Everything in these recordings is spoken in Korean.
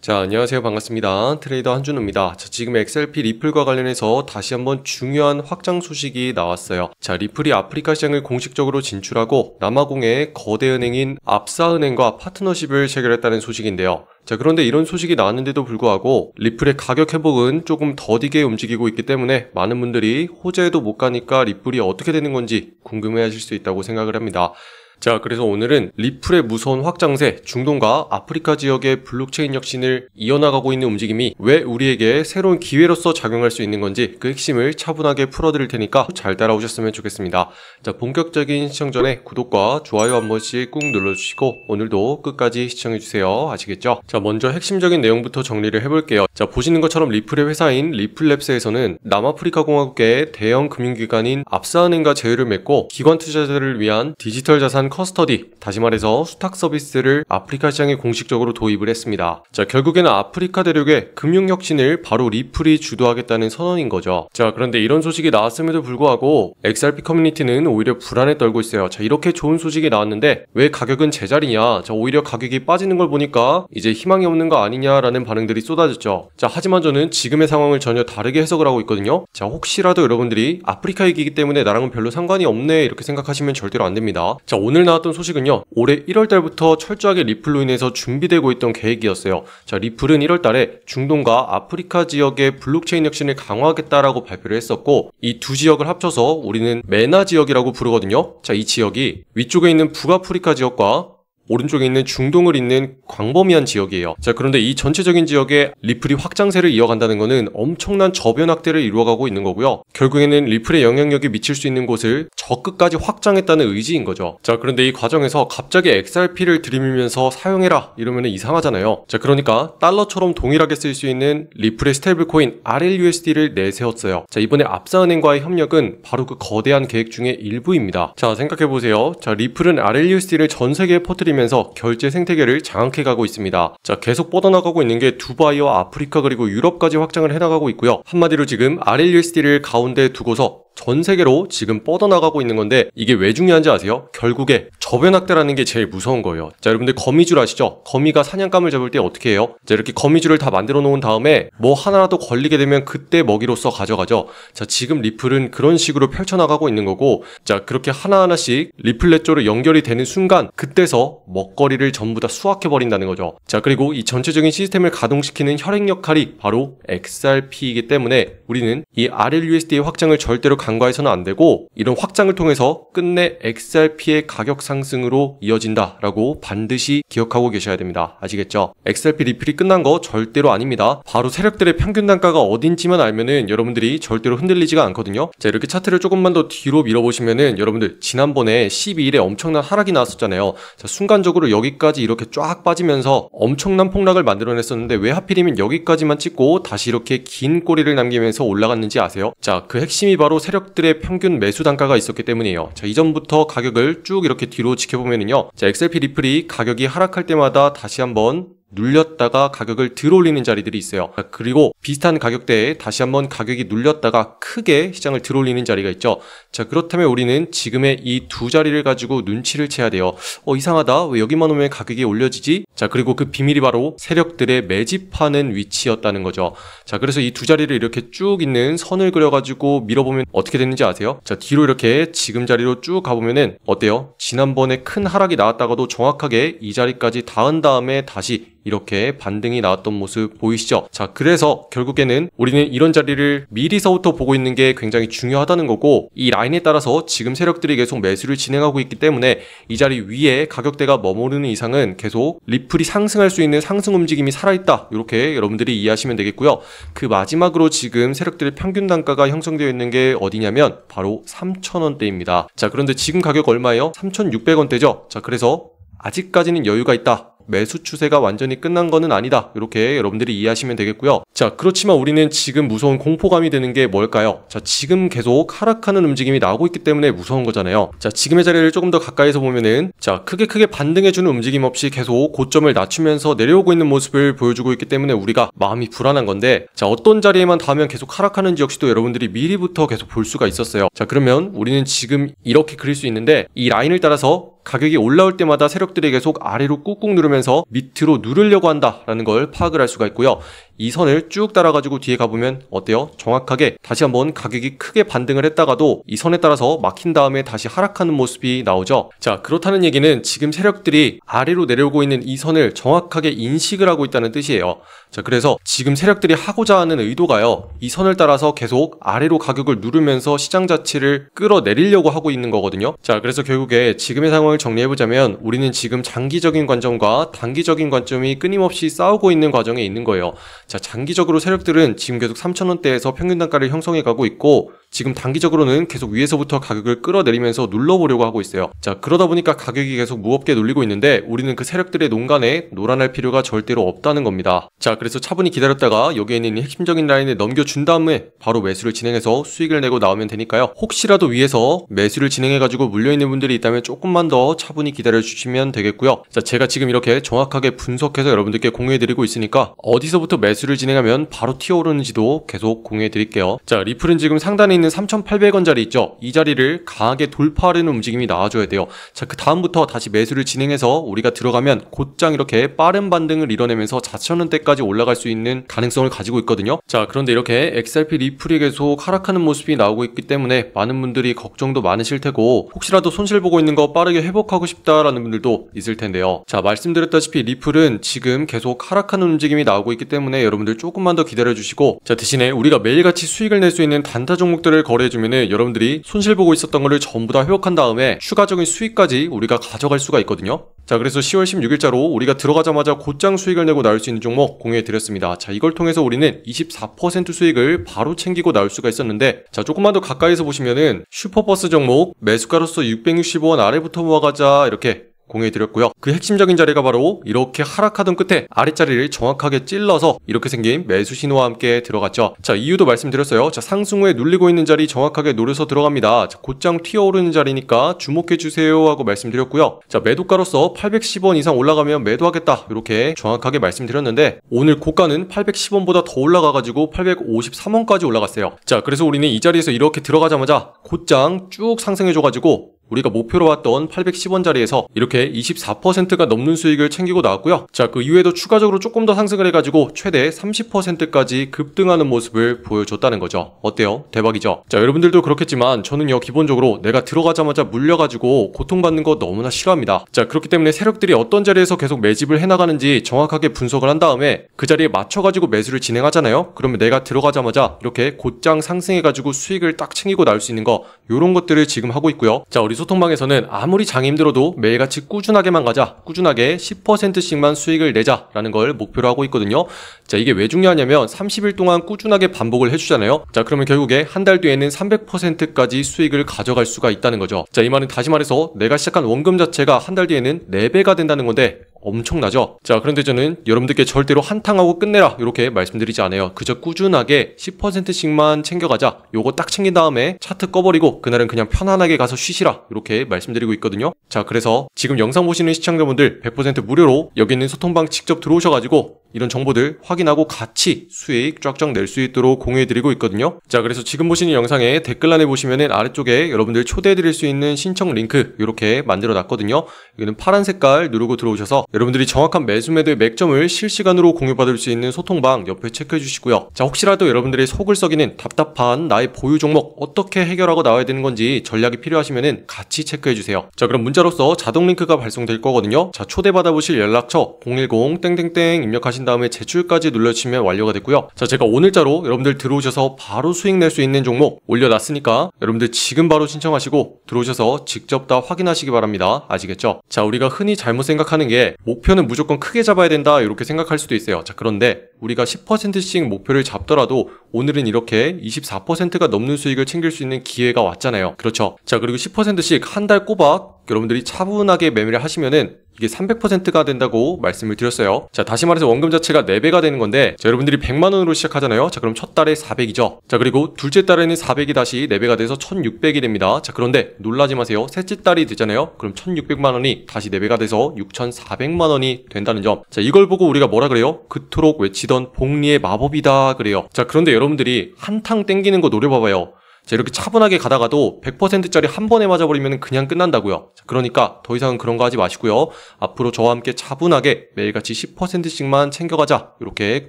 자, 안녕하세요. 반갑습니다. 트레이더 한준호입니다. 자, 지금 XRP 리플과 관련해서 다시 한번 중요한 확장 소식이 나왔어요. 자, 리플이 아프리카 시장을 공식적으로 진출하고 남아공의 거대 은행인 압사은행과 파트너십을 체결했다는 소식인데요. 자, 그런데 이런 소식이 나왔는데도 불구하고 리플의 가격 회복은 조금 더디게 움직이고 있기 때문에 많은 분들이 호재에도 못 가니까 리플이 어떻게 되는 건지 궁금해 하실 수 있다고 생각을 합니다. 자, 그래서 오늘은 리플의 무서운 확장세, 중동과 아프리카 지역의 블록체인 혁신을 이어나가고 있는 움직임이 왜 우리에게 새로운 기회로서 작용할 수 있는 건지 그 핵심을 차분하게 풀어드릴 테니까 잘 따라오셨으면 좋겠습니다. 자, 본격적인 시청 전에 구독과 좋아요 한 번씩 꾹 눌러주시고 오늘도 끝까지 시청해주세요. 아시겠죠? 자, 먼저 핵심적인 내용부터 정리를 해볼게요. 자, 보시는 것처럼 리플의 회사인 리플랩스에서는 남아프리카 공화국의 대형 금융기관인 압사은행과 제휴를 맺고 기관 투자자들을 위한 디지털 자산 커스터디, 다시 말해서 수탁 서비스를 아프리카 시장에 공식적으로 도입을 했습니다. 자, 결국에는 아프리카 대륙의 금융혁신을 바로 리플이 주도하겠다는 선언인 거죠. 자, 그런데 이런 소식이 나왔음에도 불구하고 XRP 커뮤니티는 오히려 불안에 떨고 있어요. 자, 이렇게 좋은 소식이 나왔는데 왜 가격은 제자리냐? 자, 오히려 가격이 빠지는 걸 보니까 이제 희망이 없는 거 아니냐라는 반응들이 쏟아졌죠. 자, 하지만 저는 지금의 상황을 전혀 다르게 해석을 하고 있거든요. 자, 혹시라도 여러분들이 아프리카 얘기이기 때문에 나랑은 별로 상관이 없네 이렇게 생각하시면 절대로 안 됩니다. 자, 오늘 나왔던 소식은요, 올해 1월달부터 철저하게 리플로 인해서 준비되고 있던 계획이었어요. 자, 리플은 1월달에 중동과 아프리카 지역의 블록체인 혁신을 강화하겠다라고 발표를 했었고, 이 두 지역을 합쳐서 우리는 메나 지역이라고 부르거든요. 자, 이 지역이 위쪽에 있는 북아프리카 지역과 오른쪽에 있는 중동을 잇는 광범위한 지역이에요. 자, 그런데 이 전체적인 지역에 리플이 확장세를 이어간다는 것은 엄청난 저변 확대를 이루어가고 있는 거고요. 결국에는 리플의 영향력이 미칠 수 있는 곳을 저 끝까지 확장했다는 의지인 거죠. 자, 그런데 이 과정에서 갑자기 XRP를 들이밀면서 사용해라 이러면 이상하잖아요. 자, 그러니까 달러처럼 동일하게 쓸 수 있는 리플의 스테이블 코인 RLUSD를 내세웠어요. 자, 이번에 압사은행과의 협력은 바로 그 거대한 계획 중의 일부입니다. 자, 생각해보세요. 자, 리플은 RLUSD를 전 세계에 퍼뜨리면서 결제 생태계를 장악해 가고 있습니다. 자, 계속 뻗어나가고 있는 게 두바이와 아프리카 그리고 유럽까지 확장을 해나가고 있고요. 한마디로 지금 RLUSD를 가운데 두고서 전 세계로 지금 뻗어나가고 있는 건데, 이게 왜 중요한지 아세요? 결국에 저변 확대라는 게 제일 무서운 거예요. 자, 여러분들 거미줄 아시죠? 거미가 사냥감을 잡을 때 어떻게 해요? 자, 이렇게 거미줄을 다 만들어 놓은 다음에 뭐 하나라도 걸리게 되면 그때 먹이로서 가져가죠. 자, 지금 리플은 그런 식으로 펼쳐나가고 있는 거고, 자, 그렇게 하나하나씩 리플렛 쪽으로 연결이 되는 순간 그때서 먹거리를 전부 다 수확해 버린다는 거죠. 자, 그리고 이 전체적인 시스템을 가동시키는 혈행 역할이 바로 XRP이기 때문에 우리는 이 RLUSD의 확장을 절대로 간과해서는 안 되고, 이런 확장을 통해서 끝내 XRP의 가격 상승으로 이어진다라고 반드시 기억하고 계셔야 됩니다. 아시겠죠? XRP 리플이 끝난 거 절대로 아닙니다. 바로 세력들의 평균 단가가 어딘지만 알면은 여러분들이 절대로 흔들리지가 않거든요. 자, 이렇게 차트를 조금만 더 뒤로 밀어보시면은 여러분들 지난번에 12일에 엄청난 하락이 나왔었잖아요. 자, 순간적으로 여기까지 이렇게 쫙 빠지면서 엄청난 폭락을 만들어냈었는데 왜 하필이면 여기까지만 찍고 다시 이렇게 긴 꼬리를 남기면서 올라갔는지 아세요? 자, 그 핵심이 바로 세력들의 평균 매수 단가가 있었기 때문이에요. 자, 이전부터 가격을 쭉 이렇게 뒤로 지켜보면은요, 자, XRP 리플이 가격이 하락할 때마다 다시 한번 눌렸다가 가격을 들어올리는 자리들이 있어요. 그리고 비슷한 가격대에 다시 한번 가격이 눌렸다가 크게 시장을 들어올리는 자리가 있죠. 자, 그렇다면 우리는 지금의 이 두 자리를 가지고 눈치를 채야 돼요. 이상하다. 왜 여기만 오면 가격이 올려지지? 자, 그리고 그 비밀이 바로 세력들의 매집하는 위치였다는 거죠. 자, 그래서 이 두 자리를 이렇게 쭉 있는 선을 그려가지고 밀어보면 어떻게 됐는지 아세요? 자, 뒤로 이렇게 지금 자리로 쭉 가보면은 어때요? 지난번에 큰 하락이 나왔다가도 정확하게 이 자리까지 닿은 다음에 다시 이렇게 반등이 나왔던 모습 보이시죠? 자, 그래서 결국에는 우리는 이런 자리를 미리서부터 보고 있는 게 굉장히 중요하다는 거고, 이 라인에 따라서 지금 세력들이 계속 매수를 진행하고 있기 때문에 이 자리 위에 가격대가 머무르는 이상은 계속 리플이 상승할 수 있는 상승 움직임이 살아있다, 이렇게 여러분들이 이해하시면 되겠고요. 그 마지막으로 지금 세력들의 평균 단가가 형성되어 있는 게 어디냐면 바로 3,000원대입니다. 자, 그런데 지금 가격 얼마예요? 3,600원대죠? 자, 그래서 아직까지는 여유가 있다. 매수 추세가 완전히 끝난 거는 아니다. 이렇게 여러분들이 이해하시면 되겠고요. 자, 그렇지만 우리는 지금 무서운 공포감이 드는 게 뭘까요? 자, 지금 계속 하락하는 움직임이 나오고 있기 때문에 무서운 거잖아요. 자, 지금의 자리를 조금 더 가까이서 보면은, 자, 크게 반등해주는 움직임 없이 계속 고점을 낮추면서 내려오고 있는 모습을 보여주고 있기 때문에 우리가 마음이 불안한 건데, 자, 어떤 자리에만 닿으면 계속 하락하는지 역시도 여러분들이 미리부터 계속 볼 수가 있었어요. 자, 그러면 우리는 지금 이렇게 그릴 수 있는데, 이 라인을 따라서 가격이 올라올 때마다 세력들이 계속 아래로 꾹꾹 누르면서 밑으로 누르려고 한다라는 걸 파악을 할 수가 있고요. 이 선을 쭉 따라가지고 뒤에 가보면 어때요? 정확하게 다시 한번 가격이 크게 반등을 했다가도 이 선에 따라서 막힌 다음에 다시 하락하는 모습이 나오죠. 자, 그렇다는 얘기는 지금 세력들이 아래로 내려오고 있는 이 선을 정확하게 인식을 하고 있다는 뜻이에요. 자, 그래서 지금 세력들이 하고자 하는 의도가요, 이 선을 따라서 계속 아래로 가격을 누르면서 시장 자체를 끌어내리려고 하고 있는 거거든요. 자, 그래서 결국에 지금의 상황을 정리해보자면 우리는 지금 장기적인 관점과 단기적인 관점이 끊임없이 싸우고 있는 과정에 있는 거예요. 자, 장기적으로 세력들은 지금 계속 3,000원대에서 평균 단가를 형성해 가고 있고, 지금 단기적으로는 계속 위에서부터 가격을 끌어내리면서 눌러보려고 하고 있어요. 자, 그러다 보니까 가격이 계속 무겁게 눌리고 있는데 우리는 그 세력들의 농간에 놀아날 필요가 절대로 없다는 겁니다. 자, 그래서 차분히 기다렸다가 여기에 있는 핵심적인 라인을 넘겨준 다음에 바로 매수를 진행해서 수익을 내고 나오면 되니까요. 혹시라도 위에서 매수를 진행해가지고 물려있는 분들이 있다면 조금만 더 차분히 기다려주시면 되겠고요. 자, 제가 지금 이렇게 정확하게 분석해서 여러분들께 공유해드리고 있으니까 어디서부터 매수를 진행하면 바로 튀어오르는지도 계속 공유해드릴게요. 자, 리플은 지금 상단에 있는 3,800원짜리 있죠? 이 자리를 강하게 돌파하려는 움직임이 나와줘야 돼요. 자, 그 다음부터 다시 매수를 진행해서 우리가 들어가면 곧장 이렇게 빠른 반등을 이뤄내면서 4,000원대까지 올라갈 수 있는 가능성을 가지고 있거든요. 자, 그런데 이렇게 XRP 리플이 계속 하락하는 모습이 나오고 있기 때문에 많은 분들이 걱정도 많으실 테고, 혹시라도 손실 보고 있는 거 빠르게 회복하고 싶다라는 분들도 있을 텐데요. 자, 말씀드렸다시피 리플은 지금 계속 하락하는 움직임이 나오고 있기 때문에 여러분들 조금만 더 기다려주시고, 자, 대신에 우리가 매일같이 수익을 낼 수 있는 단타 종목들을 거래해주면은 여러분들이 손실 보고 있었던 거를 전부 다 회복한 다음에 추가적인 수익까지 우리가 가져갈 수가 있거든요. 자, 그래서 10월 16일자로 우리가 들어가자마자 곧장 수익을 내고 나올 수 있는 종목 공유해드렸습니다. 자, 이걸 통해서 우리는 24% 수익을 바로 챙기고 나올 수가 있었는데, 자, 조금만 더 가까이서 보시면은 슈퍼버스 종목 매수가로서 665원 아래부터 모아가자 이렇게 공유해드렸고요. 그 핵심적인 자리가 바로 이렇게 하락하던 끝에 아랫자리를 정확하게 찔러서 이렇게 생긴 매수 신호와 함께 들어갔죠. 자, 이유도 말씀드렸어요. 자, 상승 후에 눌리고 있는 자리 정확하게 노려서 들어갑니다. 자, 곧장 튀어오르는 자리니까 주목해주세요 하고 말씀드렸고요. 자, 매도가로서 810원 이상 올라가면 매도하겠다 이렇게 정확하게 말씀드렸는데, 오늘 고가는 810원보다 더 올라가가지고 853원까지 올라갔어요. 자, 그래서 우리는 이 자리에서 이렇게 들어가자마자 곧장 쭉 상승해줘가지고 우리가 목표로 왔던 810원 자리에서 이렇게 24%가 넘는 수익을 챙기고 나왔고요. 자, 그 이후에도 추가적으로 조금 더 상승을 해가지고 최대 30%까지 급등하는 모습을 보여줬다는 거죠. 어때요? 대박이죠? 자, 여러분들도 그렇겠지만 저는요, 기본적으로 내가 들어가자마자 물려가지고 고통받는 거 너무나 싫어합니다. 자, 그렇기 때문에 세력들이 어떤 자리에서 계속 매집을 해나가는지 정확하게 분석을 한 다음에 그 자리에 맞춰가지고 매수를 진행하잖아요. 그러면 내가 들어가자마자 이렇게 곧장 상승해가지고 수익을 딱 챙기고 나올 수 있는 거, 요런 것들을 지금 하고 있고요. 자, 우리 소통방에서는 아무리 장이 힘들어도 매일같이 꾸준하게만 가자, 꾸준하게 10%씩만 수익을 내자 라는 걸 목표로 하고 있거든요. 자, 이게 왜 중요하냐면 30일 동안 꾸준하게 반복을 해주잖아요. 자, 그러면 결국에 한 달 뒤에는 300%까지 수익을 가져갈 수가 있다는 거죠. 자, 이 말은 다시 말해서 내가 시작한 원금 자체가 한 달 뒤에는 4배가 된다는 건데 엄청나죠? 자, 그런데 저는 여러분들께 절대로 한탕하고 끝내라 이렇게 말씀드리지 않아요. 그저 꾸준하게 10%씩만 챙겨가자, 요거 딱 챙긴 다음에 차트 꺼버리고 그날은 그냥 편안하게 가서 쉬시라 이렇게 말씀드리고 있거든요. 자, 그래서 지금 영상 보시는 시청자분들 100% 무료로 여기 있는 소통방 직접 들어오셔가지고 이런 정보들 확인하고 같이 수익 쫙쫙 낼 수 있도록 공유해드리고 있거든요. 자, 그래서 지금 보시는 영상에 댓글란에 보시면은 아래쪽에 여러분들 초대해드릴 수 있는 신청 링크 이렇게 만들어 놨거든요. 여기는 파란 색깔 누르고 들어오셔서 여러분들이 정확한 매수 매도의 맥점을 실시간으로 공유받을 수 있는 소통방 옆에 체크해 주시고요. 자, 혹시라도 여러분들의 속을 썩이는 답답한 나의 보유 종목 어떻게 해결하고 나와야 되는 건지 전략이 필요하시면은 같이 체크해 주세요. 자, 그럼 문자로서 자동 링크가 발송될 거거든요. 자, 초대받아보실 연락처 010 입력하신 다음에 제출까지 눌러주시면 완료가 됐고요. 자, 제가 오늘자로 여러분들 들어오셔서 바로 수익 낼 수 있는 종목 올려놨으니까 여러분들 지금 바로 신청하시고 들어오셔서 직접 다 확인하시기 바랍니다. 아시겠죠? 자, 우리가 흔히 잘못 생각하는 게 목표는 무조건 크게 잡아야 된다 이렇게 생각할 수도 있어요. 자, 그런데 우리가 10%씩 목표를 잡더라도 오늘은 이렇게 24%가 넘는 수익을 챙길 수 있는 기회가 왔잖아요. 그렇죠? 자, 그리고 10%씩 한 달 꼬박 여러분들이 차분하게 매매를 하시면은 이게 300%가 된다고 말씀을 드렸어요. 자, 다시 말해서 원금 자체가 4배가 되는 건데, 자, 여러분들이 100만원으로 시작하잖아요. 자, 그럼 첫 달에 400이죠. 자, 그리고 둘째 달에는 400이 다시 4배가 돼서 1600이 됩니다. 자, 그런데 놀라지 마세요. 셋째 달이 되잖아요. 그럼 1600만원이 다시 4배가 돼서 6400만원이 된다는 점. 자, 이걸 보고 우리가 뭐라 그래요? 그토록 외치던 복리의 마법이다 그래요. 자, 그런데 여러분들이 한탕 땡기는 거 노려봐봐요. 자, 이렇게 차분하게 가다가도 100%짜리 한 번에 맞아버리면 그냥 끝난다고요. 자, 그러니까 더 이상은 그런 거 하지 마시고요. 앞으로 저와 함께 차분하게 매일같이 10%씩만 챙겨가자. 이렇게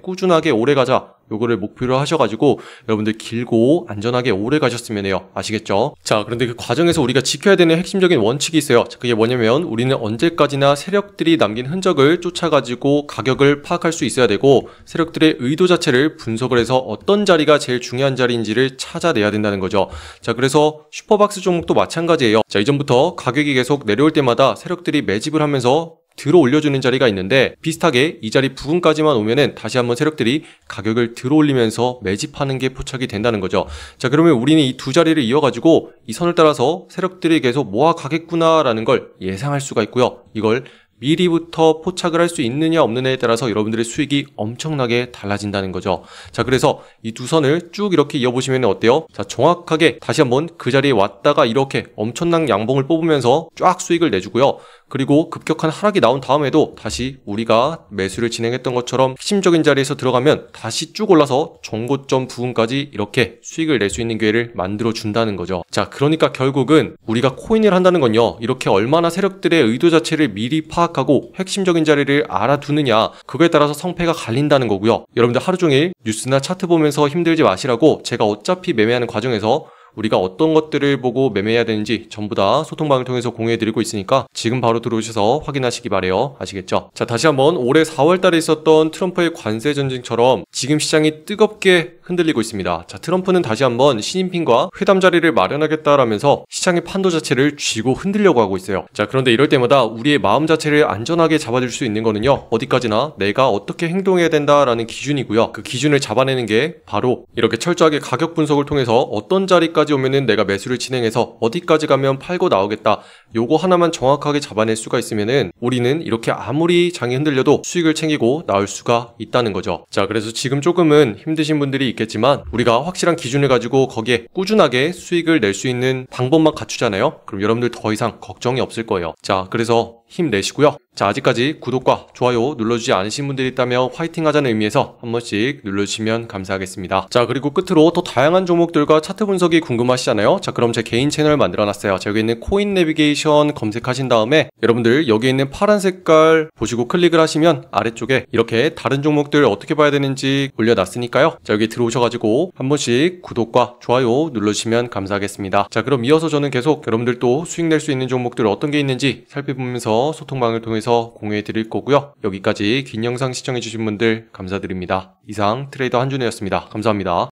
꾸준하게 오래 가자. 요거를 목표로 하셔가지고 여러분들 길고 안전하게 오래 가셨으면 해요. 아시겠죠? 자, 그런데 그 과정에서 우리가 지켜야 되는 핵심적인 원칙이 있어요. 자, 그게 뭐냐면 우리는 언제까지나 세력들이 남긴 흔적을 쫓아가지고 가격을 파악할 수 있어야 되고 세력들의 의도 자체를 분석을 해서 어떤 자리가 제일 중요한 자리인지를 찾아내야 된다는 거죠. 자, 그래서 슈퍼박스 종목도 마찬가지예요. 자, 이전부터 가격이 계속 내려올 때마다 세력들이 매집을 하면서 들어 올려주는 자리가 있는데 비슷하게 이 자리 부근까지만 오면은 다시 한번 세력들이 가격을 들어 올리면서 매집하는 게 포착이 된다는 거죠. 자, 그러면 우리는 이 두 자리를 이어가지고 이 선을 따라서 세력들이 계속 모아 가겠구나라는 걸 예상할 수가 있고요. 이걸 미리부터 포착을 할 수 있느냐 없느냐에 따라서 여러분들의 수익이 엄청나게 달라진다는 거죠. 자, 그래서 이 두 선을 쭉 이렇게 이어보시면 어때요? 자, 정확하게 다시 한번 그 자리에 왔다가 이렇게 엄청난 양봉을 뽑으면서 쫙 수익을 내주고요. 그리고 급격한 하락이 나온 다음에도 다시 우리가 매수를 진행했던 것처럼 핵심적인 자리에서 들어가면 다시 쭉 올라서 정고점 부분까지 이렇게 수익을 낼 수 있는 기회를 만들어 준다는 거죠. 자, 그러니까 결국은 우리가 코인을 한다는 건요, 이렇게 얼마나 세력들의 의도 자체를 미리 파악하고 핵심적인 자리를 알아두느냐, 그거에 따라서 성패가 갈린다는 거고요. 여러분들 하루 종일 뉴스나 차트 보면서 힘들지 마시라고 제가 어차피 매매하는 과정에서 우리가 어떤 것들을 보고 매매해야 되는지 전부 다 소통방을 통해서 공유해드리고 있으니까 지금 바로 들어오셔서 확인하시기 바래요. 아시겠죠? 자, 다시 한번 올해 4월 달에 있었던 트럼프의 관세 전쟁처럼 지금 시장이 뜨겁게 흔들리고 있습니다. 자, 트럼프는 다시 한번 시진핑과 회담 자리를 마련하겠다라면서 시장의 판도 자체를 쥐고 흔들려고 하고 있어요. 자, 그런데 이럴 때마다 우리의 마음 자체를 안전하게 잡아줄 수 있는 거는요, 어디까지나 내가 어떻게 행동해야 된다라는 기준이고요. 그 기준을 잡아내는 게 바로 이렇게 철저하게 가격 분석을 통해서 어떤 자리까지 오면은 내가 매수를 진행해서 어디까지 가면 팔고 나오겠다, 요거 하나만 정확하게 잡아낼 수가 있으면은 우리는 이렇게 아무리 장이 흔들려도 수익을 챙기고 나올 수가 있다는 거죠. 자, 그래서 지금 조금은 힘드신 분들이 있겠지만 우리가 확실한 기준을 가지고 거기에 꾸준하게 수익을 낼 수 있는 방법만 갖추잖아요. 그럼 여러분들 더 이상 걱정이 없을 거예요. 자, 그래서 힘내시고요. 자, 아직까지 구독과 좋아요 눌러주지 않으신 분들이 있다면 화이팅 하자는 의미에서 한 번씩 눌러주시면 감사하겠습니다. 자, 그리고 끝으로 더 다양한 종목들과 차트 분석이 궁금하시잖아요. 자, 그럼 제 개인 채널 만들어놨어요. 자, 여기 있는 코인 내비게이션 검색하신 다음에 여러분들 여기 있는 파란 색깔 보시고 클릭을 하시면 아래쪽에 이렇게 다른 종목들 어떻게 봐야 되는지 올려놨으니까요. 자, 여기 들어오셔가지고 한 번씩 구독과 좋아요 눌러주시면 감사하겠습니다. 자, 그럼 이어서 저는 계속 여러분들도 수익 낼 수 있는 종목들 어떤 게 있는지 살펴보면서 소통방을 통해서 공유해 드릴 거고요. 여기까지 긴 영상 시청해 주신 분들 감사드립니다. 이상 트레이더 한준혜였습니다. 감사합니다.